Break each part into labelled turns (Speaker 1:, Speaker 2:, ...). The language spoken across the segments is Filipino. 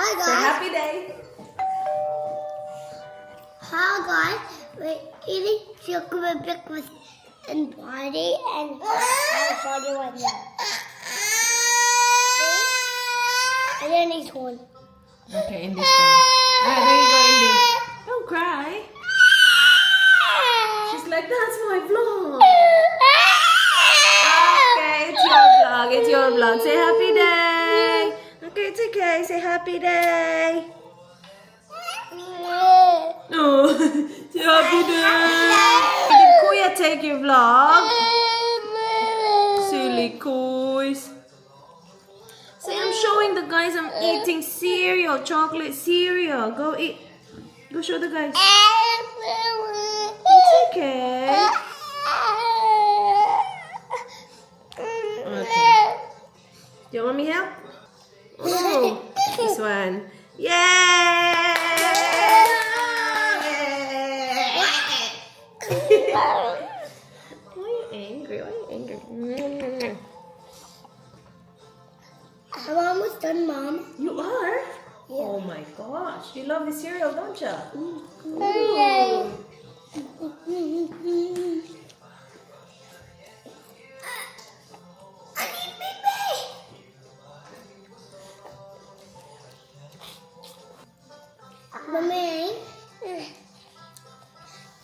Speaker 1: Hi
Speaker 2: Say
Speaker 1: guys.
Speaker 2: happy day.
Speaker 1: Hi guys. We're eating chocolate breakfast and party and party right now. And then this one.
Speaker 2: Okay, in this one. Alright, there you go, Indy. Don't cry. She's like, that's my vlog. Okay, it's your vlog. It's your vlog. Say happy day. Okay, it's okay. Say happy day. No, say happy day. Did Kuya take your vlog? Silly Kuys. Say, I'm showing the guys I'm eating cereal, chocolate cereal. Go eat. Go show the guys. It's okay. Okay. Do you want me help? Oh, this one. Yay! Why are you angry? Why are you angry?
Speaker 1: I'm almost done, Mom.
Speaker 2: You are?
Speaker 1: Yeah.
Speaker 2: Oh my gosh. You love the cereal, don't you?
Speaker 1: Yay. I need baby. Mommy,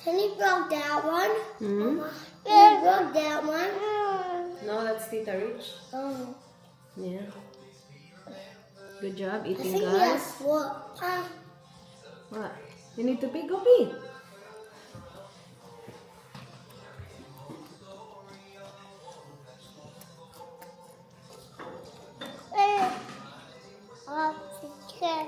Speaker 1: can you block that one?
Speaker 2: Hmm?
Speaker 1: Can you block that one?
Speaker 2: No, that's Tita Rich.
Speaker 1: Oh.
Speaker 2: Yeah. Good job
Speaker 1: I
Speaker 2: eating,
Speaker 1: think
Speaker 2: guys.
Speaker 1: that's what.
Speaker 2: What? You need to pee? Go pee.
Speaker 1: Okay.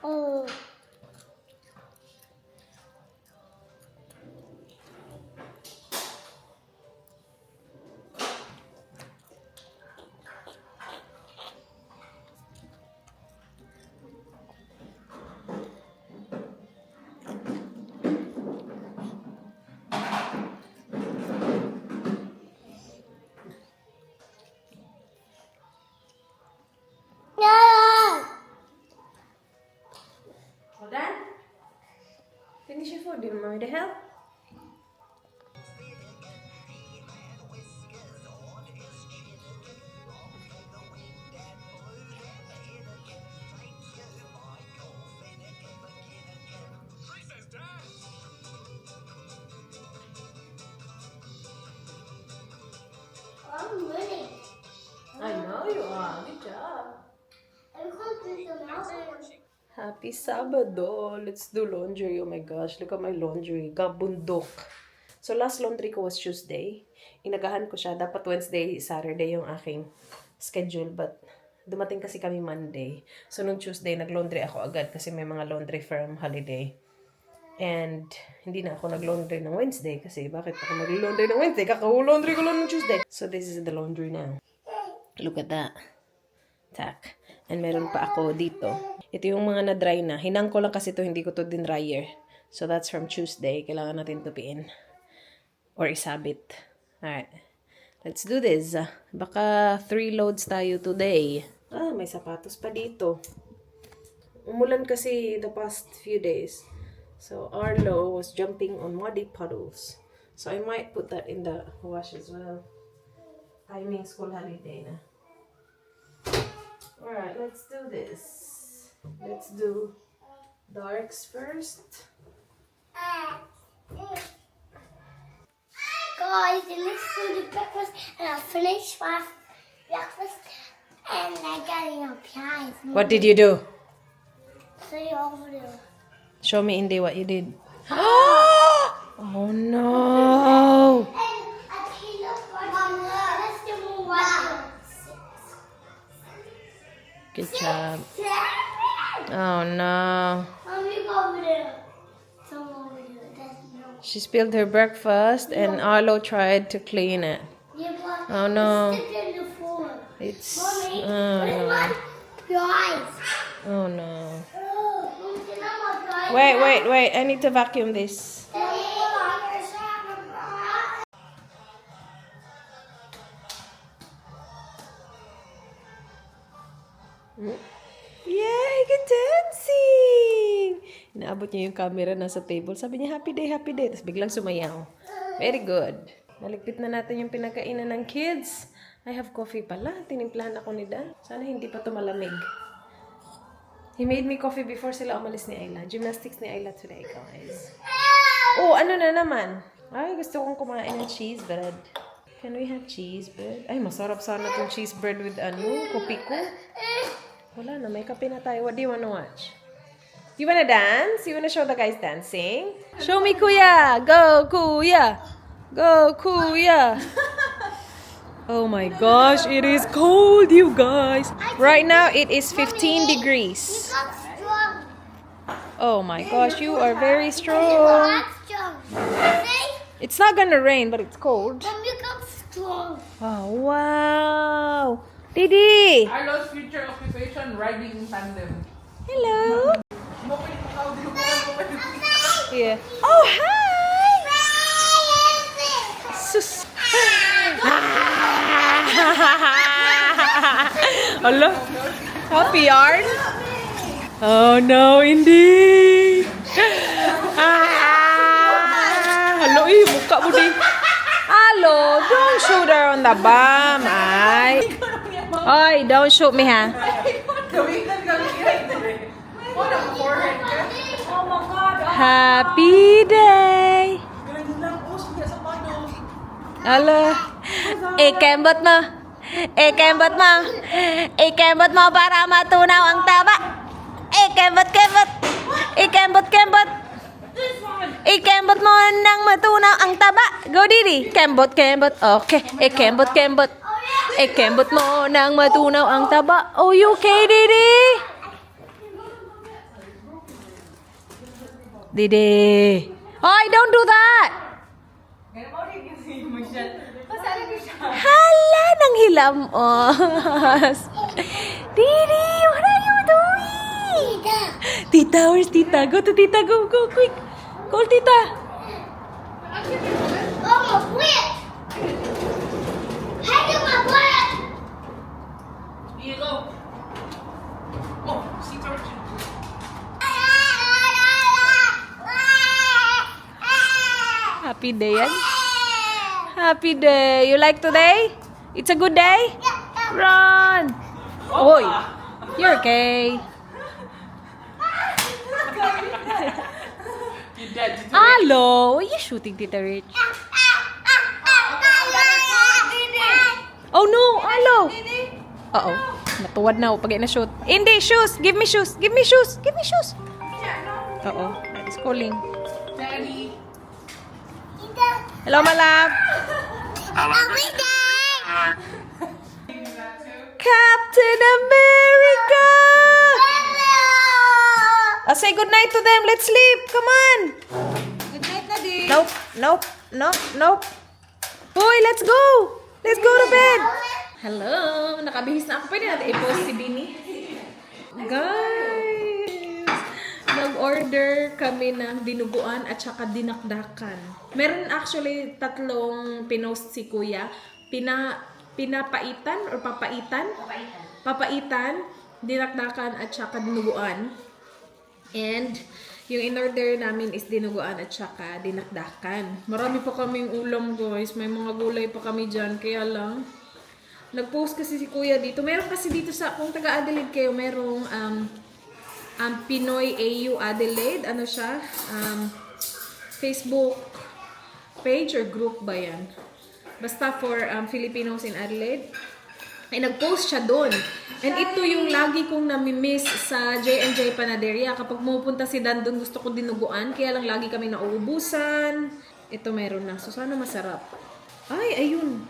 Speaker 1: Oh. No.
Speaker 2: Well done? Finish your food. Do you want me to help?
Speaker 1: I'm winning.
Speaker 2: I know you are. Good job.
Speaker 1: I'm going to the mountain.
Speaker 2: Happy Sabado. Let's do laundry. Oh my gosh. Look at my laundry. Gabundok. So last laundry ko was Tuesday. Inagahan ko siya. Dapat Wednesday, Saturday yung aking schedule. But dumating kasi kami Monday. So nung Tuesday, nag-laundry ako agad kasi may mga laundry firm holiday. And hindi na ako nag-laundry ng Wednesday kasi bakit ako mag-laundry ng Wednesday? Kaka-laundry ko lang ng Tuesday. So this is the laundry now. Look at that. Tack. And meron pa ako dito. Ito yung mga na-dry na. Hinang ko lang kasi ito, hindi ko to din dryer. So that's from Tuesday. Kailangan natin tupiin. Or isabit. Alright. Let's do this. Baka 3 loads tayo today. Ah, may sapatos pa dito. Umulan kasi the past few days. So Arlo was jumping on muddy puddles. So I might put that in the wash as well. Timing school holiday na. Alright, let's do this. Let's do darks first.
Speaker 1: Guys, and let's do the breakfast and I'll finish my breakfast and I got your pies.
Speaker 2: What did you do?
Speaker 1: See over there.
Speaker 2: Show me, Indy, what you did. Oh no!
Speaker 1: And a peanut butter. Let's do one.
Speaker 2: Good job. Oh no.
Speaker 1: Mommy, go over there. Some over there. That's no.
Speaker 2: She spilled her breakfast and Arlo tried to clean it.
Speaker 1: Yeah, but
Speaker 2: Oh no.
Speaker 1: stick in the floor.
Speaker 2: It's...
Speaker 1: Mommy,
Speaker 2: oh,
Speaker 1: this
Speaker 2: no.
Speaker 1: one, guys.
Speaker 2: Oh, no.
Speaker 1: Oh,
Speaker 2: Wait. I need to vacuum this. Yay! Good dancing! Inaabot niya yung camera nasa table. Sabi niya, happy day, happy day. Tapos biglang sumayaw. Very good. Naligpit na natin yung pinagkainan ng kids. I have coffee pala. Tinimplahan ako ni Dan. Sana hindi pa ito malamig. He made me coffee before sila umalis ni Ayla. Gymnastics ni Ayla today, guys. Oh, ano na naman? Ay, gusto kong kumain ng cheese bread. Can we have cheese bread? Ay, masarap sana itong cheese bread with kopi ko. Wala na, may kape na tayo. What do you wanna watch? You wanna dance? You wanna show the guys dancing? Show me, Kuya! Go, Kuya! Go, Kuya! Oh my gosh, it is cold, you guys. Right now, it is 15 degrees.
Speaker 1: Strong.
Speaker 2: Oh my gosh, you are very
Speaker 1: Not
Speaker 2: strong.
Speaker 1: strong. See?
Speaker 2: It's not gonna rain, but it's cold.
Speaker 1: Then you become strong.
Speaker 2: Oh, wow! Didi!
Speaker 3: Arlo's future occupation, riding in tandem.
Speaker 2: Hello! Yeah. Oh, hi! Sus! Hello? Happy yarn? Oh no, hindi! Hello, buka mo din. Hello, don't shoot her on the bum, ay. Oy, don't shoot me, ha? Happy day! Hello. Ikembot mo. Ikembot mo. Ikembot mo para matunaw ang taba. Ikembot-kembot. Ikembot-kembot. Ikembot mo nang matunaw ang taba. Go, Didi. Kembot-kembot. Okay. Ikembot-kembot. Ikembot mo nang matunaw ang taba. Oh, you okay, Didi? Didi. Oy, don't do that. Hala, nang hilamos. Didi, what are you doing? Tita, where's Tita? Go to Tita. Go, quick. Call Tita.
Speaker 1: Oh, my foot. Hey, get my foot.
Speaker 3: Here you go. Oh, see torch.
Speaker 2: Happy day yan. Happy day. You like today? It's a good day? Run! Oy! You're okay.
Speaker 3: You're dead.
Speaker 2: Hello! Why are you shooting, Tita Rich? Oh no! Hello! Uh-oh. Natuwad na ako pag na-shoot. Hindi! Shoes! Give me shoes! Give me shoes! Give me shoes! Uh-oh. That is calling.
Speaker 3: Daddy.
Speaker 2: Hello, my love! Captain America! Say goodnight to them. Let's sleep. Come on.
Speaker 3: Good night, Daddy.
Speaker 2: Nope. Hoy, let's go. Let's go to bed. Hello. Nakabihis na ako. Pwede natin i-post si Bini. Guys, nag-order kami ng dinuguan at saka dinakdakan. Meron actually tatlong pinost si Kuya. Pinapaitan or papaitan? Papaitan, dinakdakan at saka dinuguan. And yung in-order namin is dinuguan at saka dinakdakan. Marami pa kaming ulam, guys. May mga gulay pa kami dyan. Kaya lang, nag-post kasi si Kuya dito. Meron kasi dito sa, kung taga-Adelaide kayo, merong Pinoy AU Adelaide. Ano siya? Facebook page or group ba yan? Basta for Filipinos in Adelaide. Ay, nag-post siya doon. And ito yung lagi kong nami-miss sa J&J Panaderia. Kapag pumupunta si Dan doon, gusto ko dinuguan. Kaya lang lagi kami nauubusan. Ito meron na. So, sana masarap. Ay, ayun.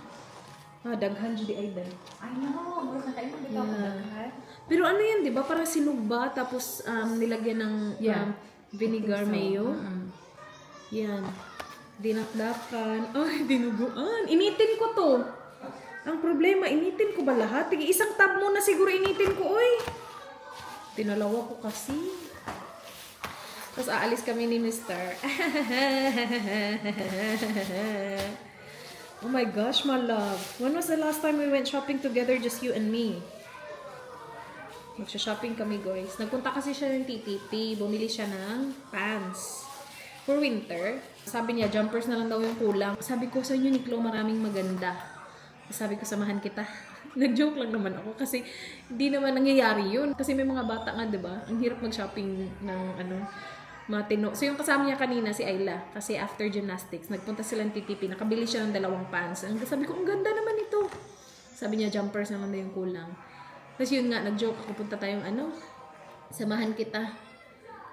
Speaker 2: Daghan di ay Dan.
Speaker 3: I know. Mura na kayo. Hindi ka daghan.
Speaker 2: Pero ano yan, di ba? Para sinugba, tapos nilagyan ng vinegar mayo. Yan. Dinakdakan. Ay, dinuguan. Initin ko to. Ang problema, initin ko ba lahat? Tige isang tab muna siguro initin ko, oy. Tinalawa ko kasi. Tapos aalis kami ni Mr. Oh my gosh, my love. When was the last time we went shopping together, just you and me? Magsha-shopping kami, guys. Nagpunta kasi siya ng TTP. Bumili siya ng pants. For winter. Sabi niya, jumpers na lang daw yung kulang. Sabi ko, sa Uniqlo, maraming maganda. Sabi ko, samahan kita. Nag-joke lang naman ako kasi hindi naman nangyayari yun. Kasi may mga bata nga, diba? Ang hirap mag-shopping ng matino. So yung kasama niya kanina, si Ayla, kasi after gymnastics, nagpunta silang TTP, nakabili siya ng 2 pants. Sabi ko, ang ganda naman ito. Sabi niya, jumpers naman daw yung kulang. Tapos yun nga, nag-joke ako, punta tayong samahan kita.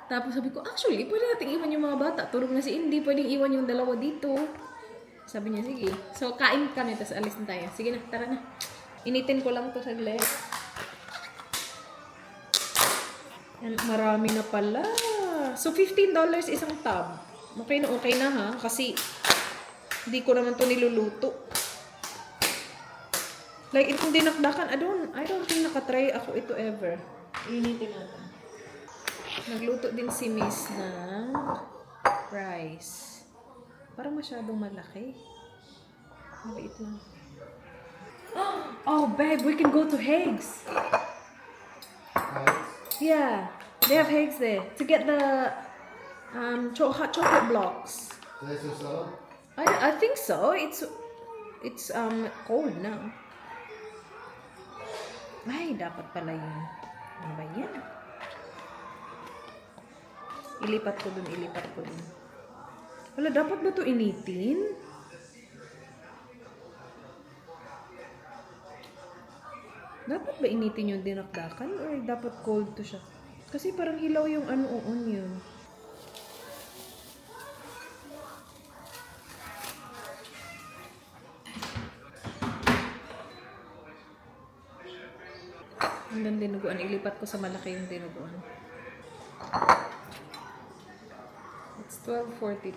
Speaker 2: Tapos sabi ko, actually, pwede natin iwan yung mga bata. Tulog na si Indy, pwedeng iwan yung 2 dito. Sabi niya, sige. So, kain kami, tapos alis na tayo. Sige na, tara na. Initin ko lang to saglit. And marami na pala. So, $15 isang tab. Okay na ha. Kasi, hindi ko naman to niluluto. Like, itong dinakdakan, I don't think nakatry ako ito ever. Initin natin. Nagluto din si Miss ng rice. Parang masyadong malaki. Maliit lang. Oh, babe, we can go to Higgs. Yeah, they have Higgs there. To get the hot chocolate blocks.
Speaker 4: Do they still sell them?
Speaker 2: I think so. It's cold now. Ay, dapat pala yun. Ano ba yan? Ilipat ko dun. Wala, dapat ba ito initin? Dapat ba initin yung dinakdakan? Or dapat cold to siya? Kasi parang hilaw yung onion. Hanggang dinuguan. Ilipat ko sa malaki yung dinuguan. It's 12:42.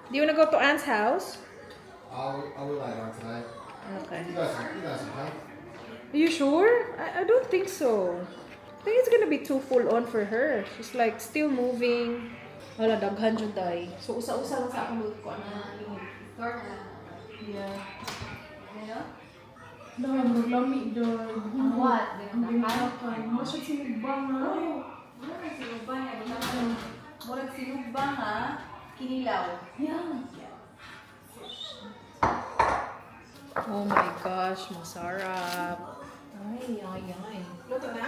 Speaker 2: Do you want to go to Aunt's house?
Speaker 4: I will later on tonight.
Speaker 2: Okay.
Speaker 4: You guys can help.
Speaker 2: Are you sure? I don't think so. I think it's gonna be too full on for her. She's like still moving. Wala, daghan dyan tayo. So, usa-usa lang sa akong load ko. Yeah.
Speaker 3: Lami dyan.
Speaker 5: What?
Speaker 3: Masya sinubang ha.
Speaker 5: Murag sinubang ha. Kinilaw.
Speaker 2: Oh my gosh, masarap.
Speaker 5: Ay.
Speaker 2: Luto na?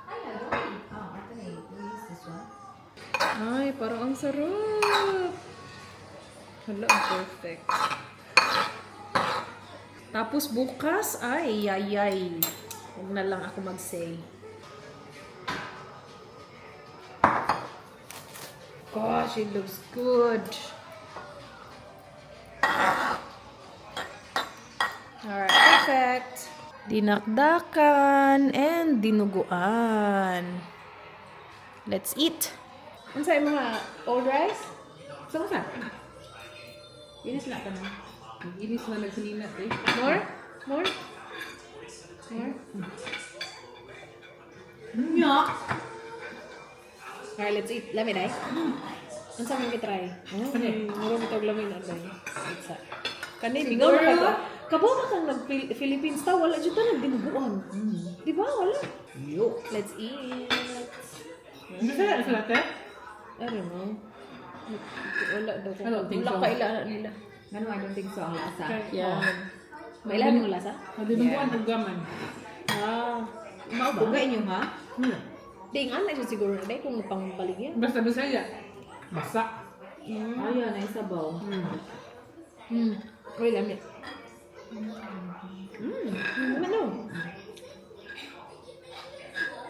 Speaker 5: Ay, adoy. Oh, ito na eh. We use this one.
Speaker 2: Ay, parang ang sarap. Hala, ang perfect. Tapos bukas, ay. Huwag na lang ako mag-say. Gosh, it looks good. Alright, perfect. Dinakdakan and dinuguan. Let's eat. Ano sa'yo mga old rice?
Speaker 3: Saan ka? Inis na ka na. Inis na nagsininat eh.
Speaker 2: More?
Speaker 3: Nyak!
Speaker 2: Alright, let's eat. Lamin ay. Ano saan mong kitry? Marami itong lamin na day. Pizza. Kanay, bingaw na ka to. Kabaw na kang nag-Philippines ta. Wala dyan ta nagdinuguan. Di ba? Wala. Yo. Let's eat.
Speaker 3: Hindi sila sa latte?
Speaker 2: I don't know. Wala daw.
Speaker 3: I don't think
Speaker 2: Wala
Speaker 3: so.
Speaker 2: kailangan nila.
Speaker 5: Ano, I don't think so ang lasa.
Speaker 2: Yeah. Mailan yung lasa?
Speaker 3: Madinuguan ang gaman.
Speaker 2: Ah.
Speaker 5: Maubugay niyo ha?
Speaker 2: Di nga na siya siguro na day kung pangbaligyan.
Speaker 3: Basta Bisaya. Basa.
Speaker 5: Ayun, ay sabaw.
Speaker 2: Uy, lamit. Ano?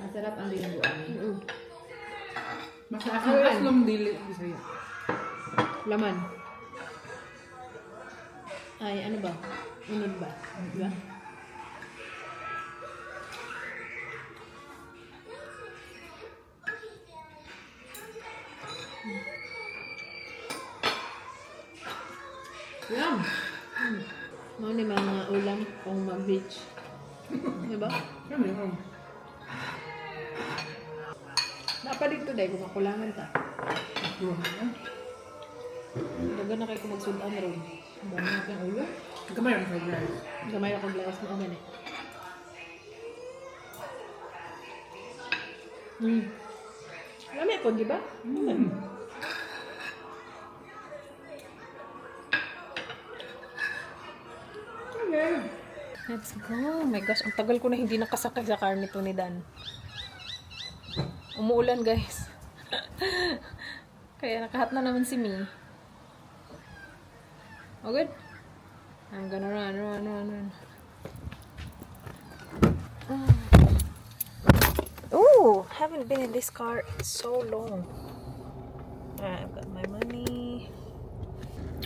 Speaker 5: Masarap ang dinuguan.
Speaker 3: Basta aslom dili Bisaya.
Speaker 2: Laman. Ay, ano ba? Unod ba? Diba?
Speaker 5: Yum! Ano ni mga ulam kung mag-beach. Diba? Dapat dito dahil kung makulangan ta. Daga na kayo kung magsudan ron. Dami na kang ulo.
Speaker 3: Kamay ang kagay.
Speaker 5: Gamay ako glass mo ganit. Lami ako, di ba?
Speaker 2: Let's go. Oh my gosh, ang tagal ko na hindi nakasakay sa car nito ni Dan. Umuulan, guys. Kaya nakahat na naman si Mi. Oh, good? I'm gonna run. Oh, haven't been in this car in so long. I've got my money.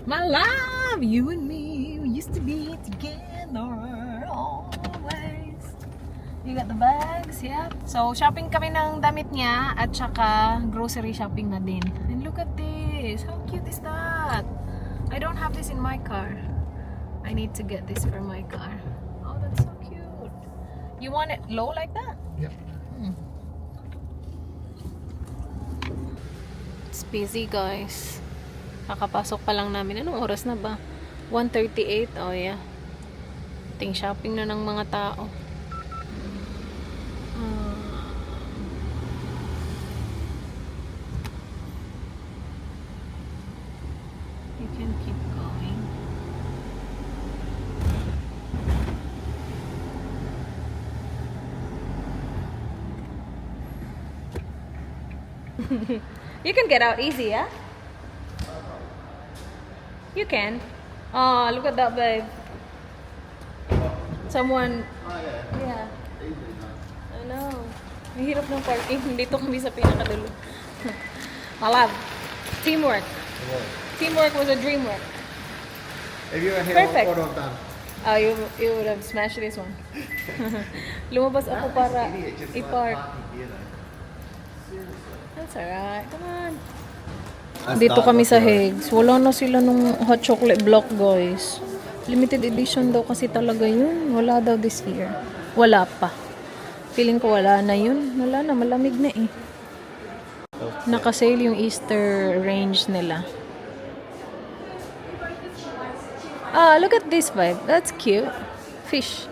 Speaker 2: My love, you and me, we used to be together always. You got the bags, yeah. So, shopping kami ng damit niya at saka grocery shopping na din. And look at this. How cute is that? I don't have this in my car. I need to get this for my car. Oh, that's so cute. You want it low like that?
Speaker 4: Yeah.
Speaker 2: It's busy, guys. Kakapasok pa lang namin. Anong oras na ba? 1:38. Oh, yeah. Ting shopping na ng mga tao. You can keep going. You can get out easy, yeah? You can. Oh, look at that, babe. Someone. Yeah. I know. Mahirap ng parking. Dito kami sa pinakadulo. Malab. Teamwork. Teamwork was a dream work.
Speaker 4: If you were here,
Speaker 2: Perfect.
Speaker 4: what would have done?
Speaker 2: Oh, you would have smashed this one. Lumabas ako para i-park. That's alright. Come on. Dito kami sa Higgs. Wala na sila nung hot chocolate block, guys. Limited edition daw kasi talaga yun. Wala daw this year. Wala pa. Feeling ko wala na yun. Wala na. Malamig na eh. Naka-sale yung Easter range nila. Ah, look at this vibe. That's cute. Fish.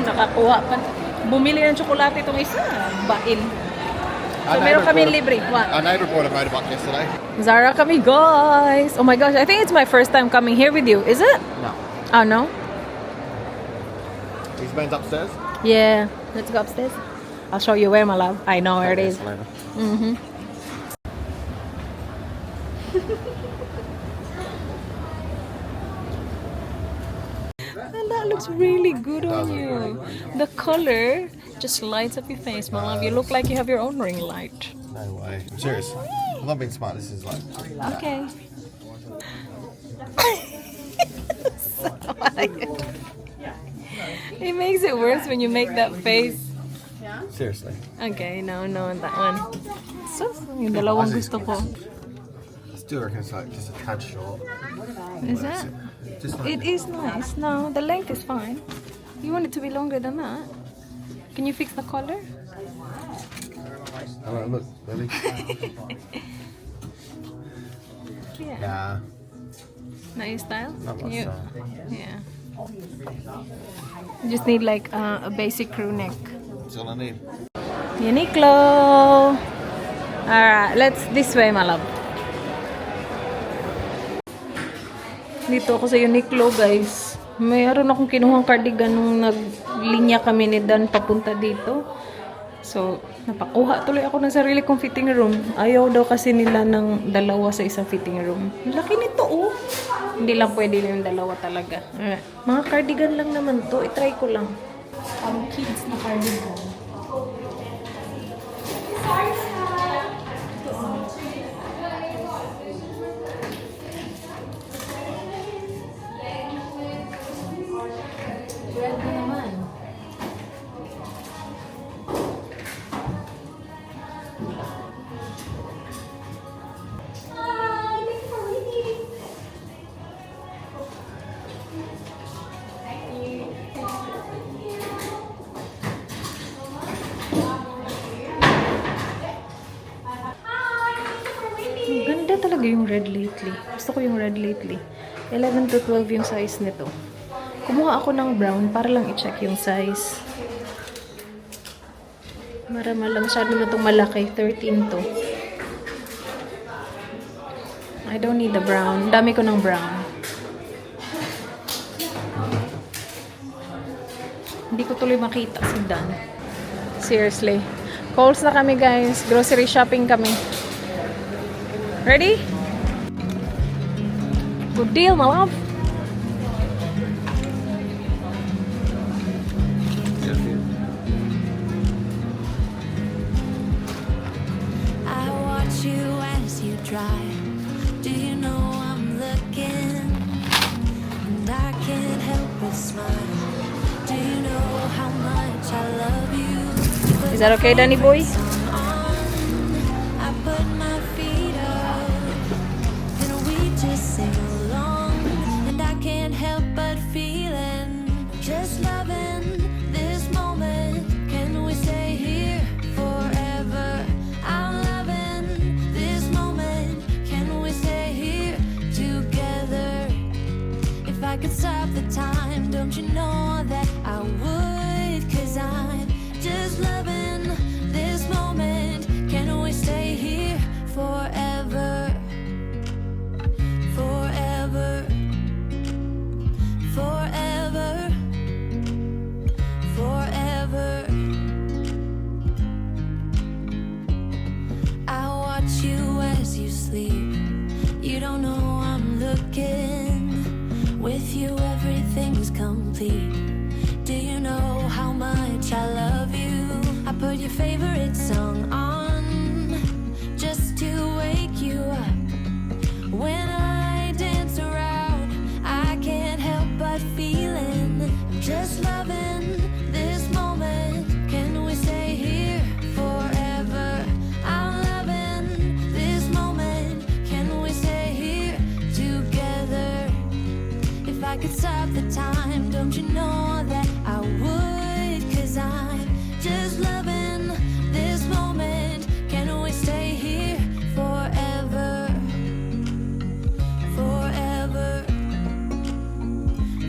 Speaker 2: Nakakuha pa. Bumili ng tsokolate itong isa. Bail. So, meron kami libre. What?
Speaker 4: Our neighbour bought a motorbike yesterday.
Speaker 2: Zara kami, guys. Oh my gosh, I think it's my first time coming here with you. Is it?
Speaker 4: No.
Speaker 2: Oh, no?
Speaker 4: He's been upstairs.
Speaker 2: Yeah. Let's go upstairs. I'll show you where, my love. I know where it is.
Speaker 4: Later.
Speaker 2: Mm-hmm. And that looks really good on you. The color just lights up your face, my love. You look like you have your own ring light.
Speaker 4: No way. I'm serious. I'm not being smart. This is like.
Speaker 2: Okay. It makes it worse when you make that face.
Speaker 4: Seriously.
Speaker 2: Okay, no, that one. So, yung dalawang gusto ko.
Speaker 4: I still reckon it's like just a tad short.
Speaker 2: Is that?
Speaker 4: Just like.
Speaker 2: It is nice. No, the length is fine. You want it to be longer than that? Can you fix the collar?
Speaker 4: Oh, look, Lily.
Speaker 2: Yeah.
Speaker 4: Nah,
Speaker 2: Not your style?
Speaker 4: not
Speaker 2: Can
Speaker 4: my
Speaker 2: you?
Speaker 4: style.
Speaker 2: Yeah. You just need like a basic crew neck.
Speaker 4: That's all I need.
Speaker 2: Uniqlo. Alright, let's this way, my love. Dito ako sa Uniqlo, guys. Mayroon akong kinuhang cardigan nung naglinya kami ni Dan papunta dito. So, napakuha tuloy ako ng sarili kong fitting room. Ayaw daw kasi nila ng dalawa sa isang fitting room. Laki nito, oh. Hindi lang pwede yung dalawa talaga. Alright. Mga cardigan lang naman to. I-try ko lang. Kids na cardigan. Red na naman. talaga yung red lately. Gusto ko yung red lately. 11 to 12 yung size nito. Kumuha ako ng brown para lang i-check yung size. Masyado na itong malaki. 13 to. I don't need the brown. Dami ko ng brown. Hindi ko tuloy makita si Dan. Seriously. Calls na kami, guys. Grocery shopping kami. Ready? Good deal, my love.
Speaker 6: I watch you as you drive. Do you know I'm looking? And I can't help but smile. Do you know how much I love you?
Speaker 2: Is that okay, Danny boy?
Speaker 6: I put my feet up, then we just sing along. And I can't help but feeling, just loving this moment. Can we stay here forever? I'm loving this moment. Can we stay here together? If I could stop the time, don't you know that I would? 'Cause I'm just loving this moment. Can we stay here forever? Forever. Forever. Forever. I watch you as you sleep. You don't know I'm looking. With you everything's complete. Do you know how much I love you? I put your favorite song on just to wake you up. When I dance around, I can't help but feeling, I'm just loving this moment. Can we stay here forever? I'm loving this moment. Can we stay here together? If I could stop the time, don't you know that I would? 'Cause I'm just loving this moment. Can we stay here forever? Forever.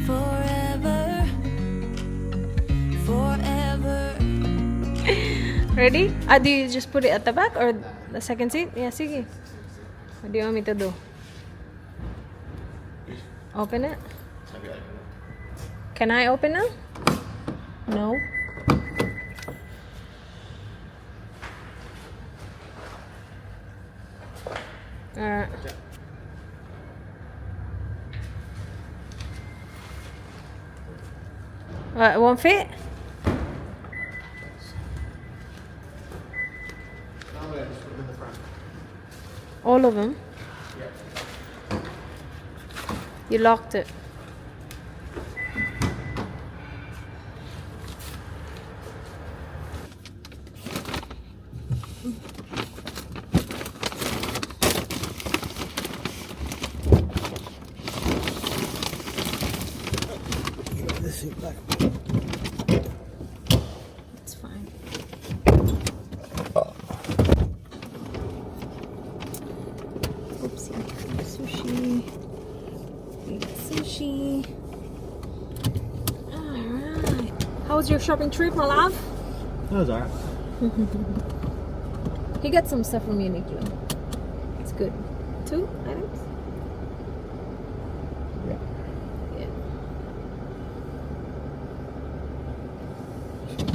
Speaker 6: Forever. Forever.
Speaker 2: Ready? Do you just put it at the back or the second seat? Yeah, sige. What do you want me to do? Open it? Can I open it? No. Alright. It won't fit? All of them? You locked it. It's fine. Oopsie. Sushi. We got sushi. Alright. How was your shopping trip, my love?
Speaker 4: That was alright.
Speaker 2: He got some stuff from Uniqlo. It's good. 2 items?
Speaker 4: Yeah.
Speaker 2: Yeah.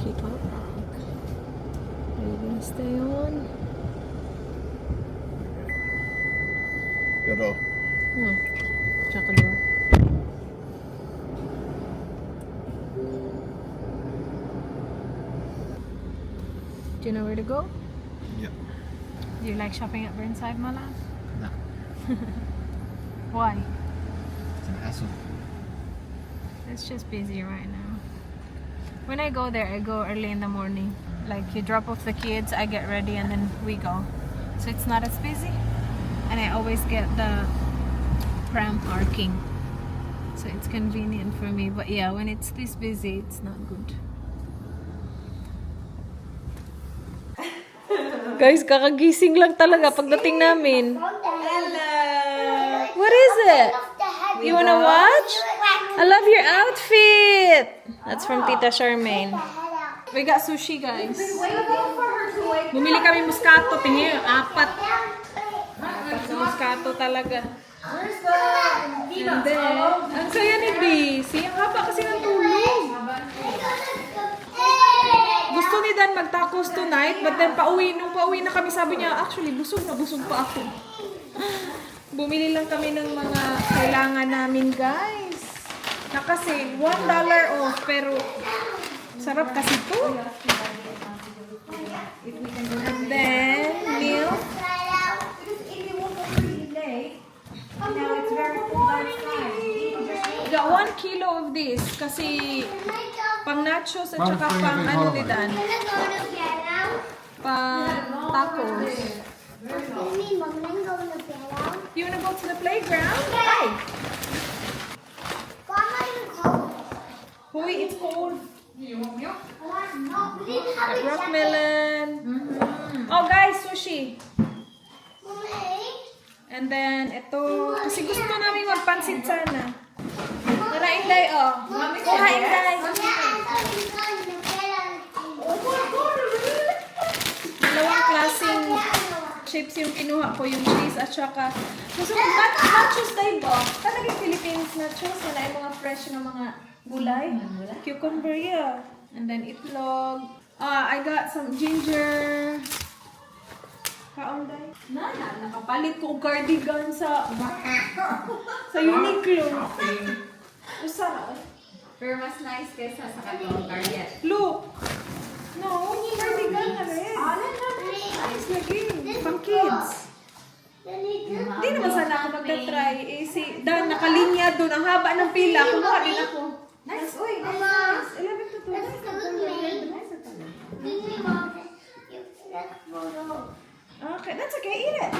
Speaker 2: Keep up. Are you gonna stay on?
Speaker 4: Your door.
Speaker 2: No. Shut the door. Do you know where to go?
Speaker 4: Yeah.
Speaker 2: Do you like shopping at Burnside, my love?
Speaker 4: No.
Speaker 2: Why?
Speaker 4: It's an hassle.
Speaker 2: It's just busy right now. When I go there, I go early in the morning. Like, you drop off the kids, I get ready, and then we go. So it's not as busy. And I always get the pram parking. So it's convenient for me. But yeah, when it's this busy, it's not good. Guys, kakagising lang talaga pagdating namin. What is it? You wanna watch? I love your outfit. That's from Tita Charmaine. We got sushi, guys. Bumili kami muskato. Tingin, 4. 4 sa muskato talaga. And then, ang saya ni Daisy. Ang haba kasi ng tulog. Gusto ni Dan mag-tacos tonight, but then nung pauwi na kami, sabi niya, actually, busog na busog pa ako. Bumili lang kami ng mga kailangan namin, guys. Nakasale, $1 off, pero sarap kasi to. And then, milk. Got 1 kilo of this kasi pang nachos at saka pang ano ni Dan. Pang tacos. You wanna go to the playground? Hi. Hoy, it's cold. Got rock melon. Oh guys, sushi. And then, ito, kasi gusto namin magpansit sana. Tara, Inday, oh. Kuha, Inday. Dalawang klaseng chips yung kinuha ko, yung cheese at saka gusto ko nachos tayo ba? Talagang Philippines nachos, wala yung mga fresh na mga gulay. Cucumber, yeah. And then itlog. I got some ginger. Kaunday. Nakapalit ko cardigan sa Uniqlo. Usara.
Speaker 5: Pero mas nice kaysa sa katong Garriet.
Speaker 2: Look. No, cardigan na rin. Nice lagi. Pang kids. Hindi naman sana ako magta-try. Eh, si Dan, nakalinya doon. Ang haba ng pila. Kumuha din ako.
Speaker 5: Nice, uy. Nice.
Speaker 2: 11 to 12. Okay, that's okay. Eat it.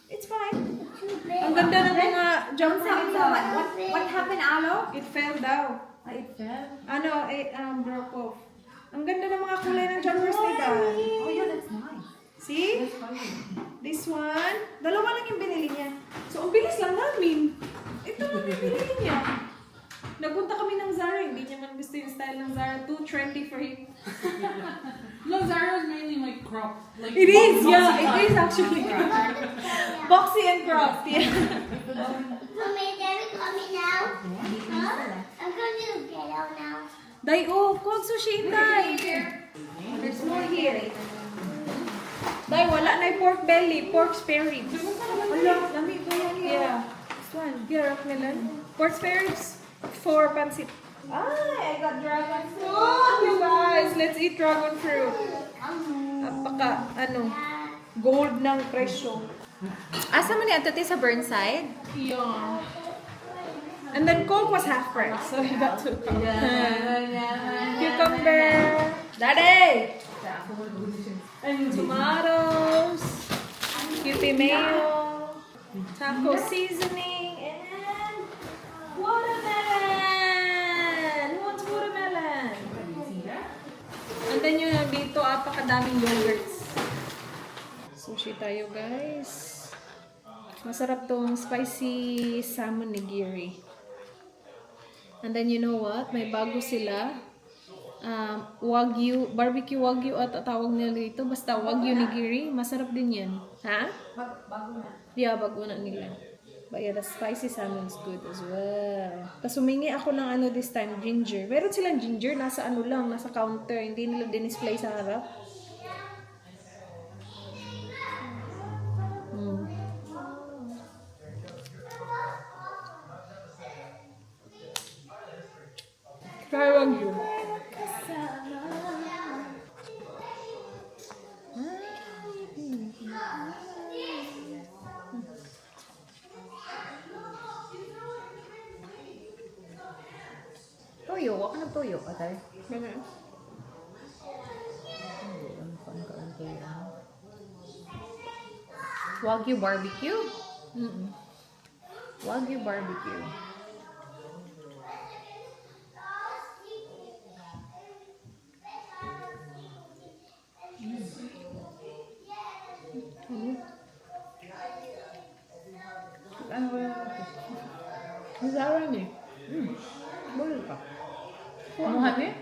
Speaker 2: It's fine. Ang ganda ng mga jumper nila.
Speaker 5: What happened, Alo?
Speaker 2: It fell down.
Speaker 5: It fell.
Speaker 2: Ano, it broke off. Ang ganda ng mga kulay ng jumpers nila.
Speaker 5: Oh, yeah, that's nice.
Speaker 2: See? This one. Dalawa lang yung binili niya. So, ang bilis lang namin. Ito lang yung binili niya. Nagpunta kami ng Zara. Hindi niya man gusto yung style ng Zara. Too trendy for him.
Speaker 3: No, Zara's mainly like crop. Like
Speaker 2: It is,
Speaker 3: boxy
Speaker 2: yeah.
Speaker 3: crop.
Speaker 2: It is actually. Boxy and cropped, yeah.
Speaker 1: Mommy, Daddy coming now? Huh? I'm going to the ghetto now.
Speaker 2: Day, oh, kog sushi, Day. There's more here. Day, wala na yung pork belly, pork spare ribs. Wala, dami ko yan. Yeah. This one, here, rock melon. Pork spare ribs for pancit. I got dragon fruit, you guys. Let's eat dragon fruit. Napaka, gold ng presyo.
Speaker 5: Asa man ni Ate sa Burnside?
Speaker 2: Yeah. And then Coke was half price, so we got 2 Coke. Cucumber. Daddy! And tomatoes. Cutie mayo. Taco seasoning. And watermelon! Who wants watermelon? And then yun dito, apakadaming yogurts. Sushi tayo, guys. Masarap tong spicy salmon nigiri. And then you know what? May bago sila. Wagyu, barbecue wagyu at tawag nila dito. Basta wagyu nigiri. Masarap din yan. Ha?
Speaker 5: Bago na.
Speaker 2: Yeah, bago na nila. But yeah, the spicy salmon is good as well. Tapos humingi ako ng this time, ginger. Meron silang ginger, nasa lang, nasa counter. Hindi nila din-display sa harap. Try wagyu.
Speaker 5: Toyo, wak na toyo, atay.
Speaker 2: Ganun.
Speaker 5: Wagyu barbecue? Wagyu barbecue. Zara ni.
Speaker 3: Boleh ka. Muhan eh?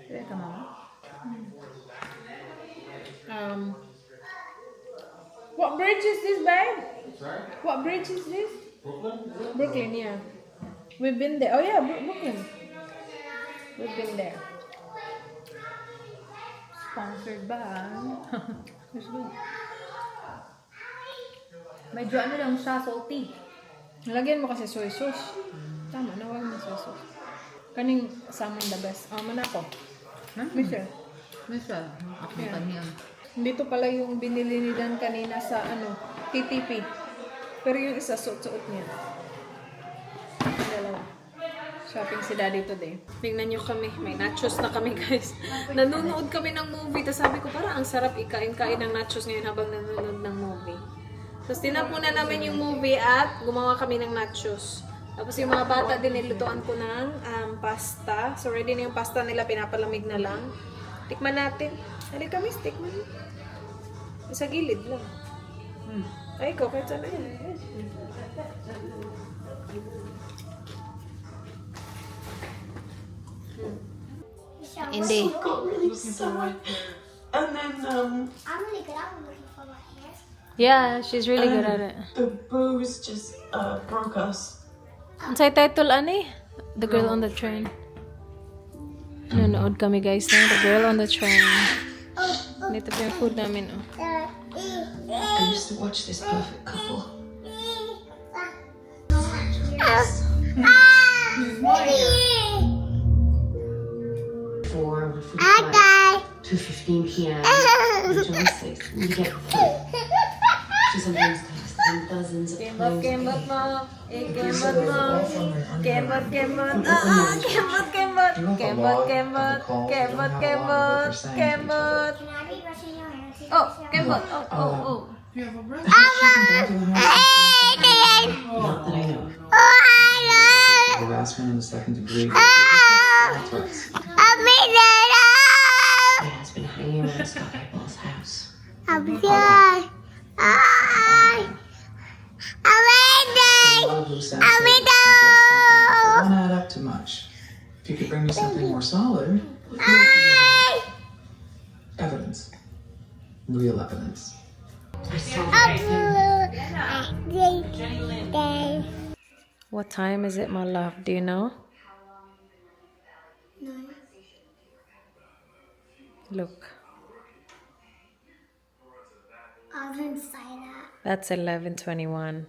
Speaker 3: Kaya ka mama?
Speaker 5: What bridge is this, babe? What bridge is this? Brooklyn, yeah. We've been there. Oh yeah, Brooklyn. We've been there.
Speaker 3: Sponsored ba? It's good. Medyo ano lang siya, salty.
Speaker 5: Lagyan mo kasi soy sauce. Tama, nawag mo soy sauce. Kaning salmon the best. Manako. Michelle.
Speaker 3: Michelle, ako
Speaker 5: Yeah.
Speaker 3: kaniyang.
Speaker 5: Dito pala yung binili ni Dan kanina sa TTP. Pero yung isa suot-suot niya. Dalawa. Shopping si Daddy today. Tingnan nyo kami. May nachos na kami, guys. Nanonood kami ng movie. Tapos sabi ko, parang ang sarap ikain-kain ng nachos ngayon habang nanonood ng movie. Tapos tinapunan namin yung movie at gumawa kami ng nachos. Tapos yung mga bata din nilutuan ko ng pasta. So ready na yung pasta nila, pinapalamig na lang. Tikman natin. Halika miss, tikman mo. Sa gilid lang. Ay, ikaw, kahit saan na yan.
Speaker 1: Hindi.
Speaker 7: And then
Speaker 1: I'm really good at looking for my hair.
Speaker 5: Yeah, she's really good at it.
Speaker 7: the booze just broke us.
Speaker 5: Ang say title, ani? The Girl on the Train. Nanonood kami, guys, na The Girl on the Train. Dito pa yung food namin, oh.
Speaker 7: I used to watch this perfect couple. For 2:15 p.m. on July 6th, we get food. She sometimes comes in dozens of times.
Speaker 5: Kembot mo. Kembot mo. Kembot, kembot. Kembot, kembot. Kembot, kembot. Kembot, kembot. Kembot.
Speaker 1: Can I be brushing your hair?
Speaker 5: Oh, kembot. Oh.
Speaker 7: Not that I know.
Speaker 8: Harassment in the second degree.
Speaker 7: My husband hanging around Scott Highball's house.
Speaker 8: Don't add up too much. If you could bring me something more solid. Evidence. Real evidence.
Speaker 5: What time is it, my love? Do you know?
Speaker 1: No.
Speaker 5: Look.
Speaker 1: I didn't say that.
Speaker 5: That's 11:21.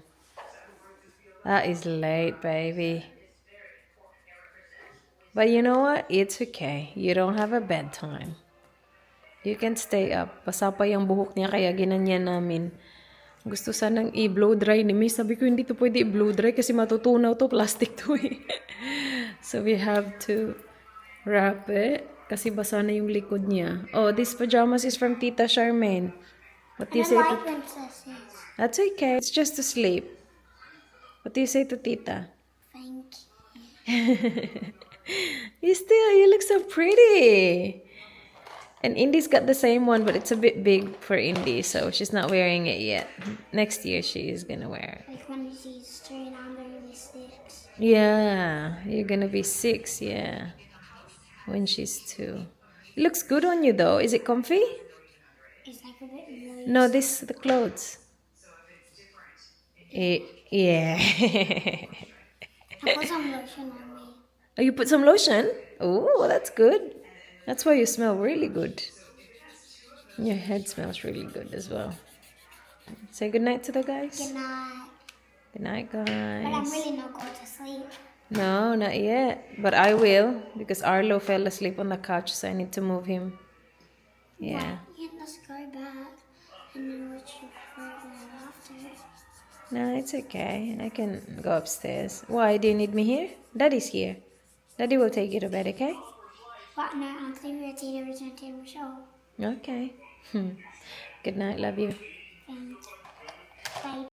Speaker 5: That is late, baby. But you know what? It's okay. You don't have a bedtime. You can stay up. Basa pa yung buhok niya kaya ginanyan namin. Gusto sanang i-blow dry ni Miss. Sabi ko hindi to pwede i-blow dry kasi matutunaw to. Plastic to eh. So we have to wrap it kasi basa na yung likod niya. Oh, this pajamas is from Tita Charmaine. What do you say to...
Speaker 1: princesses.
Speaker 5: That's okay. It's just to sleep. What do you say to Tita?
Speaker 1: Thank you.
Speaker 5: You look so pretty. And Indy's got the same one, but it's a bit big for Indy, so she's not wearing it yet. Next year, she is gonna wear it.
Speaker 1: Like when she's 3 and I'm gonna be 6.
Speaker 5: Yeah, you're gonna be 6, yeah. When she's 2. It looks good on you, though. Is it comfy?
Speaker 1: It's like a bit loose.
Speaker 5: No, the clothes. Yeah.
Speaker 1: I put some lotion on me.
Speaker 5: Oh, you put some lotion? Oh, that's good. That's why you smell really good. Your head smells really good as well. Say goodnight to the guys.
Speaker 1: Good night.
Speaker 5: Good night,
Speaker 1: But I'm
Speaker 5: guys.
Speaker 1: really not going to sleep.
Speaker 5: No, not yet. But I will because Arlo fell asleep on the couch, so I need to move him. Yeah.
Speaker 1: Yeah, let's go back and then watch your program after.
Speaker 5: No, it's okay. I can go upstairs. Why? Do you need me here? Daddy's here. Daddy will take you to bed, okay?
Speaker 1: But no, I'm thinking we're to return to the show.
Speaker 5: Okay. Good night. Love you.
Speaker 1: And bye.